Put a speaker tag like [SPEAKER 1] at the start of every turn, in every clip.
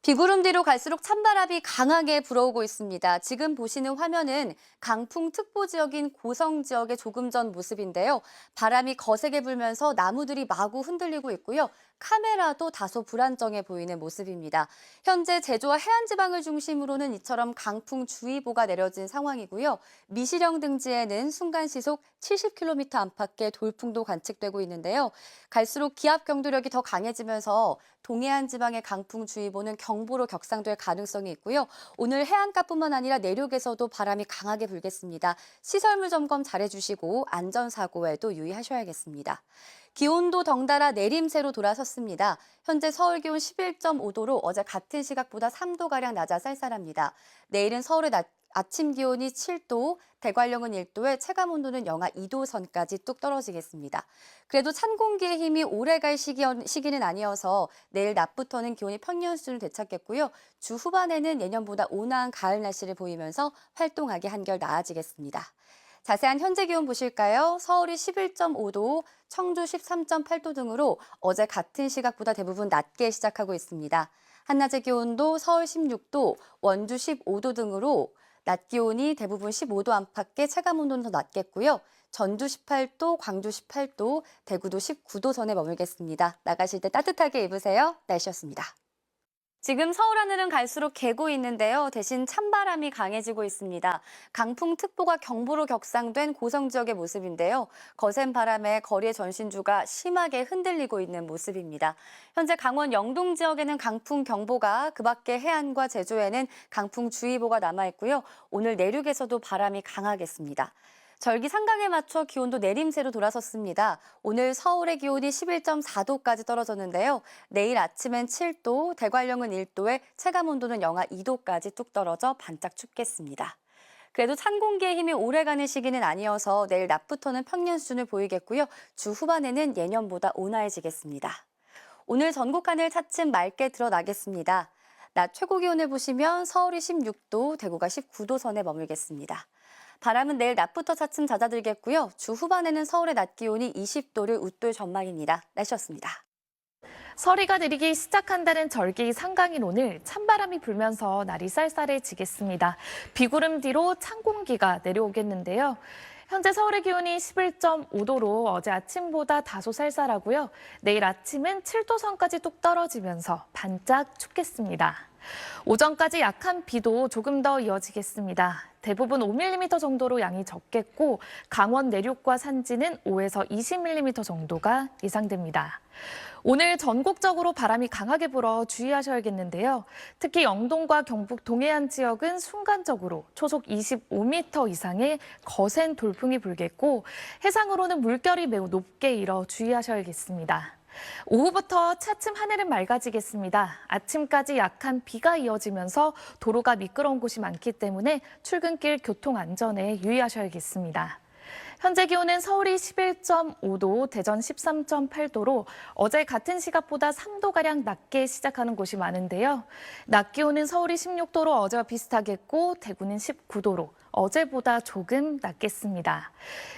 [SPEAKER 1] 비구름 뒤로 갈수록 찬바람이 강하게 불어오고 있습니다. 지금 보시는 화면은 강풍특보 지역인 고성 지역의 조금 전 모습인데요. 바람이 거세게 불면서 나무들이 마구 흔들리고 있고요. 카메라도 다소 불안정해 보이는 모습입니다. 현재 제주와 해안지방을 중심으로는 이처럼 강풍주의보가 내려진 상황이고요. 미시령 등지에는 순간시속 70km 안팎의 돌풍도 관측되고 있는데요. 갈수록 기압 경도력이 더 강해지면서 동해안 지방의 강풍주의보는 경보로 격상될 가능성이 있고요. 오늘 해안가뿐만 아니라 내륙에서도 바람이 강하게 불겠습니다. 시설물 점검 잘해주시고 안전사고에도 유의하셔야겠습니다. 기온도 덩달아 내림세로 돌아섰습니다. 현재 서울 기온 11.5도로 어제 같은 시각보다 3도가량 낮아 쌀쌀합니다. 내일은 서울의 아침 기온이 7도, 대관령은 1도에 체감온도는 영하 2도 선까지 뚝 떨어지겠습니다. 그래도 찬 공기의 힘이 오래갈 시기는 아니어서 내일 낮부터는 기온이 평년 수준을 되찾겠고요. 주 후반에는 예년보다 온화한 가을 날씨를 보이면서 활동하기 한결 나아지겠습니다. 자세한 현재 기온 보실까요? 서울이 11.5도, 청주 13.8도 등으로 어제 같은 시각보다 대부분 낮게 시작하고 있습니다. 한낮의 기온도 서울 16도, 원주 15도 등으로 낮 기온이 대부분 15도 안팎의 체감온도는 더 낮겠고요. 전주 18도, 광주 18도, 대구도 19도 선에 머물겠습니다. 나가실 때 따뜻하게 입으세요. 날씨였습니다. 지금 서울 하늘은 갈수록 개고 있는데요. 대신 찬바람이 강해지고 있습니다. 강풍특보가 경보로 격상된 고성 지역의 모습인데요. 거센 바람에 거리의 전신주가 심하게 흔들리고 있는 모습입니다. 현재 강원 영동 지역에는 강풍경보가, 그 밖에 해안과 제주에는 강풍주의보가 남아있고요. 오늘 내륙에서도 바람이 강하겠습니다. 절기 상강에 맞춰 기온도 내림세로 돌아섰습니다. 오늘 서울의 기온이 11.4도까지 떨어졌는데요. 내일 아침엔 7도, 대관령은 1도에 체감온도는 영하 2도까지 뚝 떨어져 반짝 춥겠습니다. 그래도 찬 공기의 힘이 오래가는 시기는 아니어서 내일 낮부터는 평년 수준을 보이겠고요. 주 후반에는 예년보다 온화해지겠습니다. 오늘 전국 하늘 차츰 맑게 드러나겠습니다. 낮 최고 기온을 보시면 서울이 16도, 대구가 19도 선에 머물겠습니다. 바람은 내일 낮부터 차츰 잦아들겠고요. 주 후반에는 서울의 낮 기온이 20도를 웃돌 전망입니다. 날씨였습니다.
[SPEAKER 2] 서리가 내리기 시작한다는 절기 상강인 오늘 찬바람이 불면서 날이 쌀쌀해지겠습니다. 비구름 뒤로 찬 공기가 내려오겠는데요. 현재 서울의 기온이 11.5도로 어제 아침보다 다소 쌀쌀하고요. 내일 아침은 7도 선까지 뚝 떨어지면서 반짝 춥겠습니다. 오전까지 약한 비도 조금 더 이어지겠습니다. 대부분 5mm 정도로 양이 적겠고 강원 내륙과 산지는 5에서 20mm 정도가 예상됩니다. 오늘 전국적으로 바람이 강하게 불어 주의하셔야겠는데요. 특히 영동과 경북 동해안 지역은 순간적으로 초속 25m 이상의 거센 돌풍이 불겠고 해상으로는 물결이 매우 높게 일어 주의하셔야겠습니다. 오후부터 차츰 하늘은 맑아지겠습니다. 아침까지 약한 비가 이어지면서 도로가 미끄러운 곳이 많기 때문에 출근길 교통 안전에 유의하셔야겠습니다. 현재 기온은 서울이 11.5도, 대전 13.8도로 어제 같은 시각보다 3도가량 낮게 시작하는 곳이 많은데요. 낮 기온은 서울이 16도로 어제와 비슷하겠고 대구는 19도로 어제보다 조금 낮겠습니다.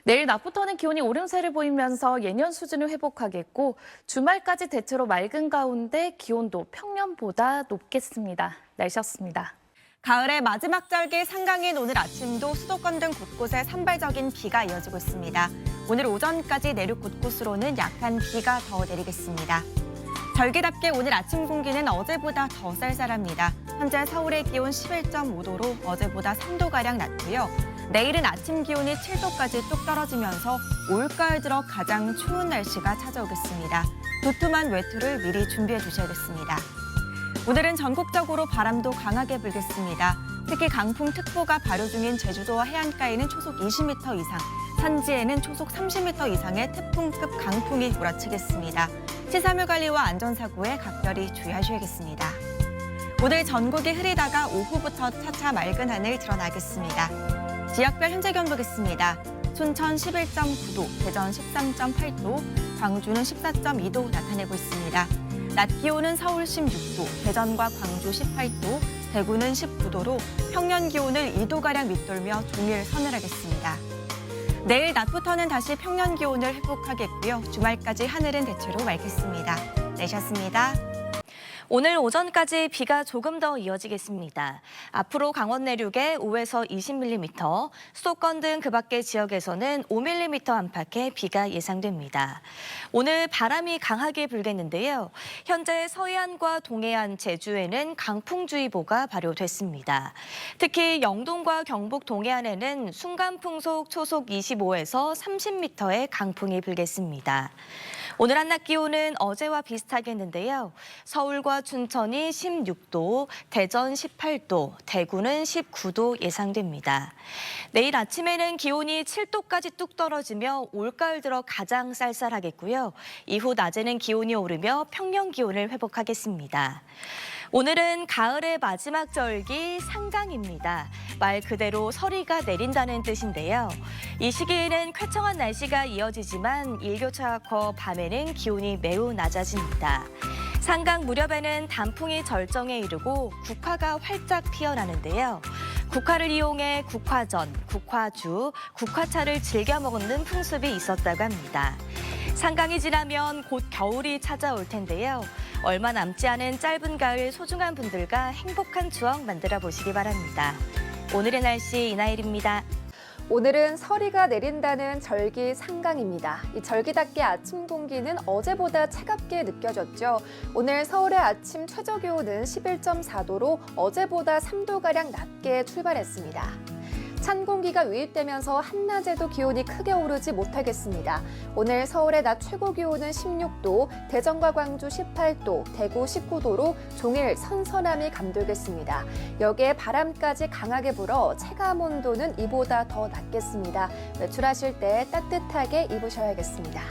[SPEAKER 2] 내일 낮부터는 기온이 오름세를 보이면서 예년 수준을 회복하겠고 주말까지 대체로 맑은 가운데 기온도 평년보다 높겠습니다. 날씨였습니다.
[SPEAKER 3] 가을의 마지막 절기 상강인 오늘 아침도 수도권 등 곳곳에 산발적인 비가 이어지고 있습니다. 오늘 오전까지 내륙 곳곳으로는 약한 비가 더 내리겠습니다. 절기답게 오늘 아침 공기는 어제보다 더 쌀쌀합니다. 현재 서울의 기온 11.5도로 어제보다 3도가량 낮고요. 내일은 아침 기온이 7도까지 뚝 떨어지면서 올가을 들어 가장 추운 날씨가 찾아오겠습니다. 두툼한 외투를 미리 준비해 주셔야겠습니다. 오늘은 전국적으로 바람도 강하게 불겠습니다. 특히 강풍특보가 발효 중인 제주도와 해안가에는 초속 20m 이상, 산지에는 초속 30m 이상의 태풍급 강풍이 몰아치겠습니다. 시설물 관리와 안전사고에 각별히 주의하셔야겠습니다. 오늘 전국이 흐리다가 오후부터 차차 맑은 하늘 드러나겠습니다. 지역별 현재 기온 보겠습니다. 순천 11.9도, 대전 13.8도, 광주는 14.2도 나타내고 있습니다. 낮 기온은 서울 16도, 대전과 광주 18도, 대구는 19도로 평년 기온을 2도가량 밑돌며 종일 서늘하겠습니다. 내일 낮부터는 다시 평년 기온을 회복하겠고요. 주말까지 하늘은 대체로 맑겠습니다. 날씨였습니다. 오늘 오전까지 비가 조금 더 이어지겠습니다. 앞으로 강원 내륙에 5에서 20mm, 수도권 등 그 밖의 지역에서는 5mm 안팎의 비가 예상됩니다. 오늘 바람이 강하게 불겠는데요. 현재 서해안과 동해안, 제주에는 강풍주의보가 발효됐습니다. 특히 영동과 경북 동해안에는 순간풍속 초속 25에서 30m의 강풍이 불겠습니다. 오늘 한낮 기온은 어제와 비슷하겠는데요. 서울과 춘천이 16도, 대전 18도, 대구는 19도 예상됩니다. 내일 아침에는 기온이 7도까지 뚝 떨어지며 올가을 들어 가장 쌀쌀하겠고요. 이후 낮에는 기온이 오르며 평년 기온을 회복하겠습니다. 오늘은 가을의 마지막 절기 상강입니다. 말 그대로 서리가 내린다는 뜻인데요. 이 시기에는 쾌청한 날씨가 이어지지만 일교차가 커 밤에는 기온이 매우 낮아집니다. 상강 무렵에는 단풍이 절정에 이르고 국화가 활짝 피어나는데요. 국화를 이용해 국화전, 국화주, 국화차를 즐겨 먹는 풍습이 있었다고 합니다. 상강이 지나면 곧 겨울이 찾아올 텐데요. 얼마 남지 않은 짧은 가을 소중한 분들과 행복한 추억 만들어 보시기 바랍니다. 오늘의 날씨 이나일입니다.
[SPEAKER 4] 오늘은 서리가 내린다는 절기 상강입니다. 이 절기답게 아침 공기는 어제보다 차갑게 느껴졌죠. 오늘 서울의 아침 최저 기온은 11.4도로 어제보다 3도가량 낮게 출발했습니다. 찬 공기가 유입되면서 한낮에도 기온이 크게 오르지 못하겠습니다. 오늘 서울의 낮 최고 기온은 16도, 대전과 광주 18도, 대구 19도로 종일 선선함이 감돌겠습니다. 여기에 바람까지 강하게 불어 체감 온도는 이보다 더 낮겠습니다. 외출하실 때 따뜻하게 입으셔야겠습니다.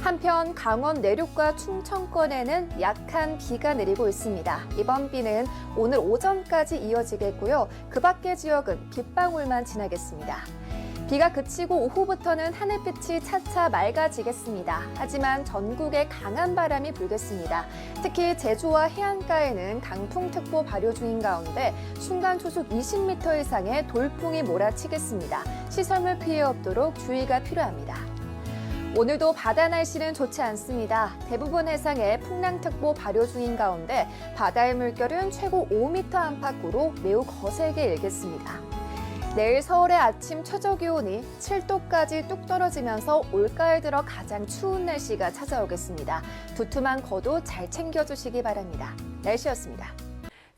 [SPEAKER 4] 한편 강원 내륙과 충청권에는 약한 비가 내리고 있습니다. 이번 비는 오늘 오전까지 이어지겠고요. 그 밖의 지역은 빗방울만 지나겠습니다. 비가 그치고 오후부터는 하늘빛이 차차 맑아지겠습니다. 하지만 전국에 강한 바람이 불겠습니다. 특히 제주와 해안가에는 강풍특보 발효 중인 가운데 순간 초속 20m 이상의 돌풍이 몰아치겠습니다. 시설물 피해 없도록 주의가 필요합니다. 오늘도 바다 날씨는 좋지 않습니다. 대부분 해상에 풍랑특보 발효 중인 가운데 바다의 물결은 최고 5m 안팎으로 매우 거세게 일겠습니다. 내일 서울의 아침 최저 기온이 7도까지 뚝 떨어지면서 올가을 들어 가장 추운 날씨가 찾아오겠습니다. 두툼한 겉옷 잘 챙겨주시기 바랍니다. 날씨였습니다.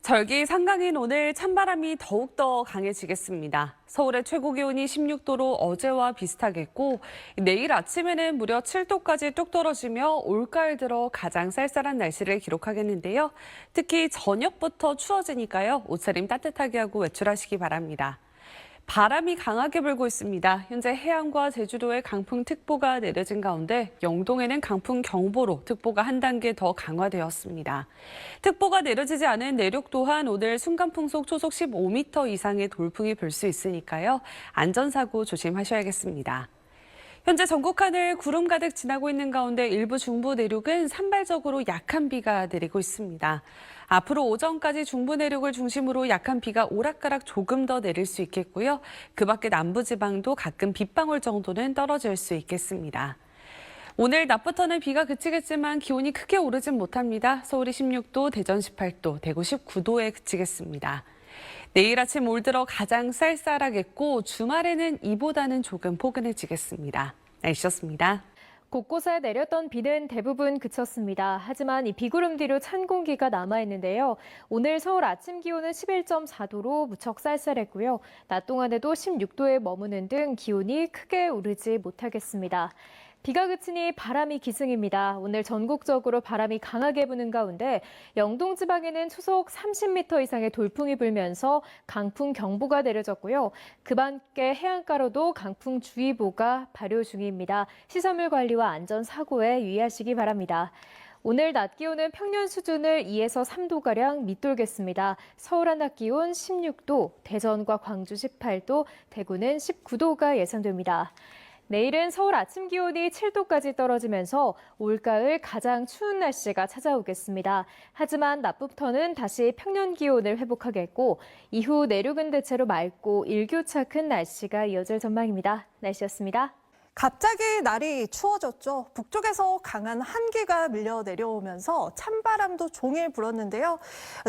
[SPEAKER 5] 절기 상강인 오늘 찬바람이 더욱더 강해지겠습니다. 서울의 최고 기온이 16도로 어제와 비슷하겠고 내일 아침에는 무려 7도까지 뚝 떨어지며 올가을 들어 가장 쌀쌀한 날씨를 기록하겠는데요. 특히 저녁부터 추워지니까요. 옷차림 따뜻하게 하고 외출하시기 바랍니다. 바람이 강하게 불고 있습니다. 현재 해안과 제주도에 강풍특보가 내려진 가운데 영동에는 강풍경보로 특보가 한 단계 더 강화되었습니다. 특보가 내려지지 않은 내륙 또한 오늘 순간풍속 초속 15m 이상의 돌풍이 불 수 있으니까요. 안전사고 조심하셔야겠습니다. 현재 전국 하늘 구름 가득 지나고 있는 가운데 일부 중부 내륙은 산발적으로 약한 비가 내리고 있습니다. 앞으로 오전까지 중부 내륙을 중심으로 약한 비가 오락가락 조금 더 내릴 수 있겠고요. 그 밖에 남부지방도 가끔 빗방울 정도는 떨어질 수 있겠습니다. 오늘 낮부터는 비가 그치겠지만 기온이 크게 오르진 못합니다. 서울이 16도, 대전 18도, 대구 19도에 그치겠습니다. 내일 아침 올 들어 가장 쌀쌀하겠고 주말에는 이보다는 조금 포근해지겠습니다. 날씨였습니다.
[SPEAKER 6] 곳곳에 내렸던 비는 대부분 그쳤습니다. 하지만 이 비구름 뒤로 찬 공기가 남아있는데요. 오늘 서울 아침 기온은 11.4도로 무척 쌀쌀했고요. 낮 동안에도 16도에 머무는 등 기온이 크게 오르지 못하겠습니다. 비가 그치니 바람이 기승입니다. 오늘 전국적으로 바람이 강하게 부는 가운데 영동 지방에는 초속 30m 이상의 돌풍이 불면서 강풍경보가 내려졌고요. 그 밖에 해안가로도 강풍주의보가 발효 중입니다. 시설물 관리와 안전사고에 유의하시기 바랍니다. 오늘 낮 기온은 평년 수준을 2에서 3도가량 밑돌겠습니다. 서울 한낮 기온 16도, 대전과 광주 18도, 대구는 19도가 예상됩니다. 내일은 서울 아침 기온이 7도까지 떨어지면서 올가을 가장 추운 날씨가 찾아오겠습니다. 하지만 낮부터는 다시 평년 기온을 회복하겠고 이후 내륙은 대체로 맑고 일교차 큰 날씨가 이어질 전망입니다. 날씨였습니다.
[SPEAKER 7] 갑자기 날이 추워졌죠. 북쪽에서 강한 한기가 밀려 내려오면서 찬바람도 종일 불었는데요.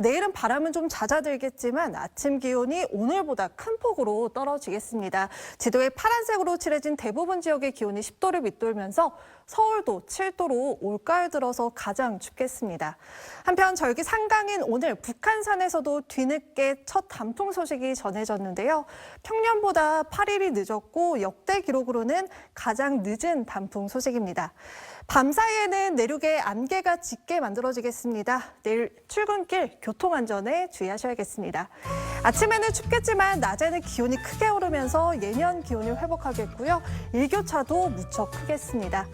[SPEAKER 7] 내일은 바람은 좀 잦아들겠지만 아침 기온이 오늘보다 큰 폭으로 떨어지겠습니다. 지도에 파란색으로 칠해진 대부분 지역의 기온이 10도를 밑돌면서 서울도 7도로 올가을 들어서 가장 춥겠습니다. 한편 절기 상강인 오늘 북한산에서도 뒤늦게 첫 단풍 소식이 전해졌는데요. 평년보다 8일이 늦었고 역대 기록으로는 가장 늦은 단풍 소식입니다. 밤 사이에는 내륙에 안개가 짙게 만들어지겠습니다. 내일 출근길 교통안전에 주의하셔야겠습니다. 아침에는 춥겠지만 낮에는 기온이 크게 오르면서 예년 기온을 회복하겠고요. 일교차도 무척 크겠습니다.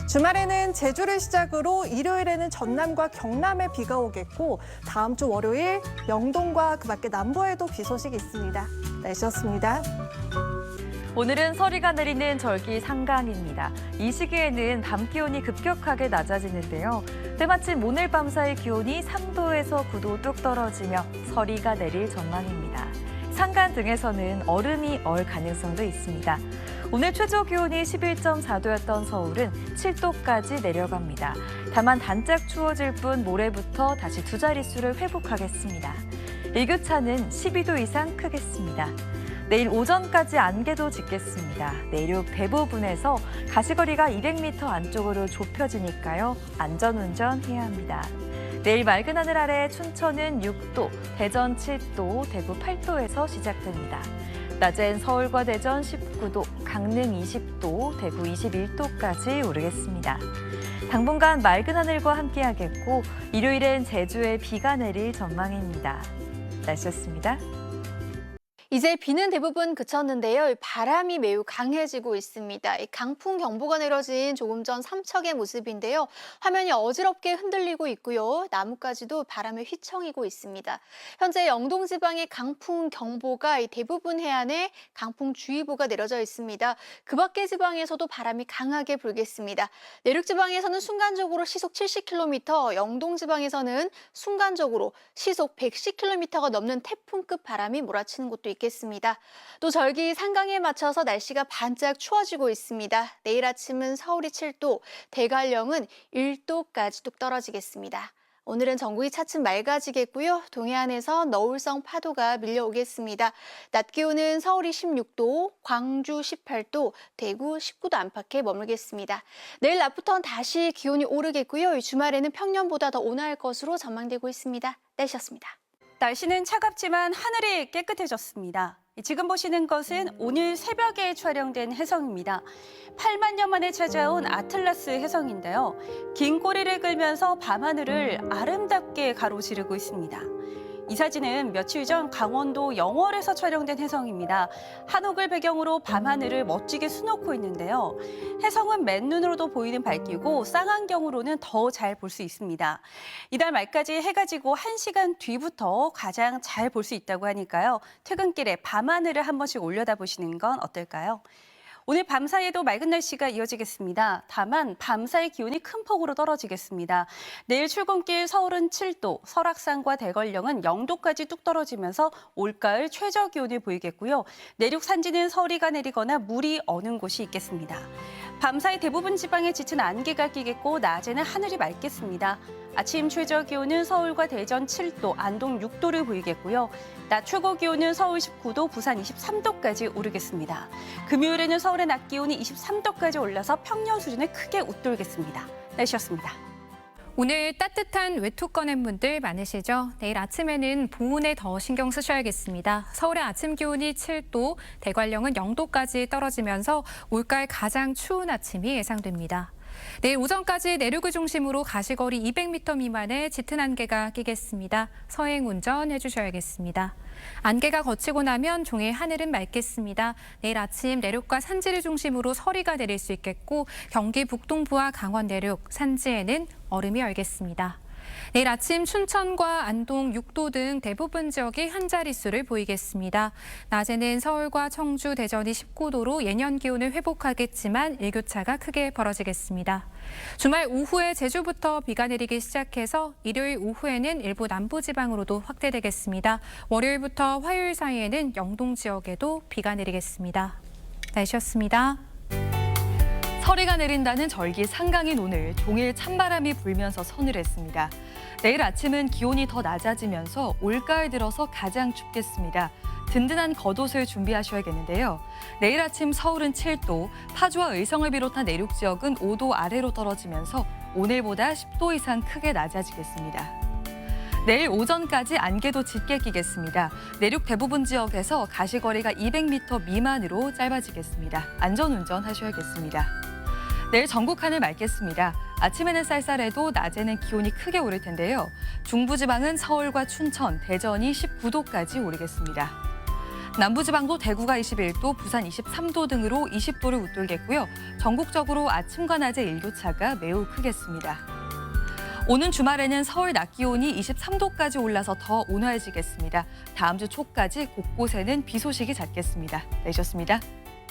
[SPEAKER 7] 주말에는 제주를 시작으로 일요일에는 전남과 경남에 비가 오겠고 다음 주 월요일 영동과 그 밖에 남부에도 비 소식이 있습니다. 날씨였습니다.
[SPEAKER 8] 오늘은 서리가 내리는 절기 상강입니다. 이 시기에는 밤 기온이 급격하게 낮아지는데요. 때마침 오늘 밤 사이 기온이 3도에서 9도 뚝 떨어지며 서리가 내릴 전망입니다. 산간 등에서는 얼음이 얼 가능성도 있습니다. 오늘 최저 기온이 11.4도였던 서울은 7도까지 내려갑니다. 다만 단짝 추워질 뿐 모레부터 다시 두 자릿수를 회복하겠습니다. 일교차는 12도 이상 크겠습니다. 내일 오전까지 안개도 짙겠습니다. 내륙 대부분에서 가시거리가 200m 안쪽으로 좁혀지니까요. 안전운전 해야 합니다. 내일 맑은 하늘 아래 춘천은 6도, 대전 7도, 대구 8도에서 시작됩니다. 낮엔 서울과 대전 19도, 강릉 20도, 대구 21도까지 오르겠습니다. 당분간 맑은 하늘과 함께하겠고 일요일엔 제주에 비가 내릴 전망입니다. 날씨였습니다.
[SPEAKER 1] 이제 비는 대부분 그쳤는데요. 바람이 매우 강해지고 있습니다. 강풍 경보가 내려진 조금 전 삼척의 모습인데요. 화면이 어지럽게 흔들리고 있고요. 나무까지도 바람에 휘청이고 있습니다. 현재 영동 지방의 강풍 경보가 대부분 해안에 강풍주의보가 내려져 있습니다. 그 밖의 지방에서도 바람이 강하게 불겠습니다. 내륙 지방에서는 순간적으로 시속 70km, 영동 지방에서는 순간적으로 시속 110km가 넘는 태풍급 바람이 몰아치는 곳도 있겠습니다. 또 절기 상강에 맞춰서 날씨가 반짝 추워지고 있습니다. 내일 아침은 서울이 7도, 대관령은 1도까지 뚝 떨어지겠습니다. 오늘은 전국이 차츰 맑아지겠고요. 동해안에서 너울성 파도가 밀려오겠습니다. 낮 기온은 서울이 16도, 광주 18도, 대구 19도 안팎에 머물겠습니다. 내일 낮부터는 다시 기온이 오르겠고요. 주말에는 평년보다 더 온화할 것으로 전망되고 있습니다. 날씨였습니다.
[SPEAKER 3] 날씨는 차갑지만 하늘이 깨끗해졌습니다. 지금 보시는 것은 오늘 새벽에 촬영된 해성입니다. 8만 년 만에 찾아온 아틀라스 해성인데요. 긴 꼬리를 끌면서 밤하늘을 아름답게 가로지르고 있습니다. 이 사진은 며칠 전 강원도 영월에서 촬영된 해성입니다. 한옥을 배경으로 밤하늘을 멋지게 수놓고 있는데요. 해성은 맨눈으로도 보이는 밝기고 쌍안경으로는 더 잘 볼 수 있습니다. 이달 말까지 해가 지고 1시간 뒤부터 가장 잘 볼 수 있다고 하니까요. 퇴근길에 밤하늘을 한 번씩 올려다보시는 건 어떨까요? 오늘 밤사이에도 맑은 날씨가 이어지겠습니다. 다만 밤사이 기온이 큰 폭으로 떨어지겠습니다. 내일 출근길 서울은 7도, 설악산과 대관령은 0도까지 뚝 떨어지면서 올가을 최저 기온을 보이겠고요. 내륙 산지는 서리가 내리거나 물이 어는 곳이 있겠습니다. 밤사이 대부분 지방에 짙은 안개가 끼겠고 낮에는 하늘이 맑겠습니다. 아침 최저 기온은 서울과 대전 7도, 안동 6도를 보이겠고요. 낮 최고 기온은 서울 19도, 부산 23도까지 오르겠습니다. 금요일에는 서울의 낮 기온이 23도까지 올라서 평년 수준을 크게 웃돌겠습니다. 날씨였습니다.
[SPEAKER 9] 오늘 따뜻한 외투 꺼낸 분들 많으시죠? 내일 아침에는 보온에 더 신경 쓰셔야겠습니다. 서울의 아침 기온이 7도, 대관령은 0도까지 떨어지면서 올가을 가장 추운 아침이 예상됩니다. 내일 오전까지 내륙을 중심으로 가시거리 200m 미만의 짙은 안개가 끼겠습니다. 서행 운전 해주셔야겠습니다. 안개가 걷히고 나면 종일 하늘은 맑겠습니다. 내일 아침 내륙과 산지를 중심으로 서리가 내릴 수 있겠고 경기 북동부와 강원 내륙, 산지에는 얼음이 얼겠습니다. 내일 아침 춘천과 안동 6도 등 대부분 지역이 한 자릿수를 보이겠습니다. 낮에는 서울과 청주, 대전이 19도로 예년 기온을 회복하겠지만 일교차가 크게 벌어지겠습니다. 주말 오후에 제주부터 비가 내리기 시작해서 일요일 오후에는 일부 남부지방으로도 확대되겠습니다. 월요일부터 화요일 사이에는 영동 지역에도 비가 내리겠습니다. 날씨였습니다.
[SPEAKER 8] 서리가 내린다는 절기 상강인 오늘 종일 찬바람이 불면서 서늘했습니다. 내일 아침은 기온이 더 낮아지면서 올가을 들어서 가장 춥겠습니다. 든든한 겉옷을 준비하셔야겠는데요. 내일 아침 서울은 7도, 파주와 의성을 비롯한 내륙 지역은 5도 아래로 떨어지면서 오늘보다 10도 이상 크게 낮아지겠습니다. 내일 오전까지 안개도 짙게 끼겠습니다. 내륙 대부분 지역에서 가시거리가 200m 미만으로 짧아지겠습니다. 안전운전 하셔야겠습니다. 내일 전국 하늘 맑겠습니다. 아침에는 쌀쌀해도 낮에는 기온이 크게 오를 텐데요. 중부지방은 서울과 춘천, 대전이 19도까지 오르겠습니다. 남부지방도 대구가 21도, 부산 23도 등으로 20도를 웃돌겠고요. 전국적으로 아침과 낮의 일교차가 매우 크겠습니다. 오는 주말에는 서울 낮 기온이 23도까지 올라서 더 온화해지겠습니다. 다음 주 초까지 곳곳에는 비 소식이 잦겠습니다. 내셨습니다.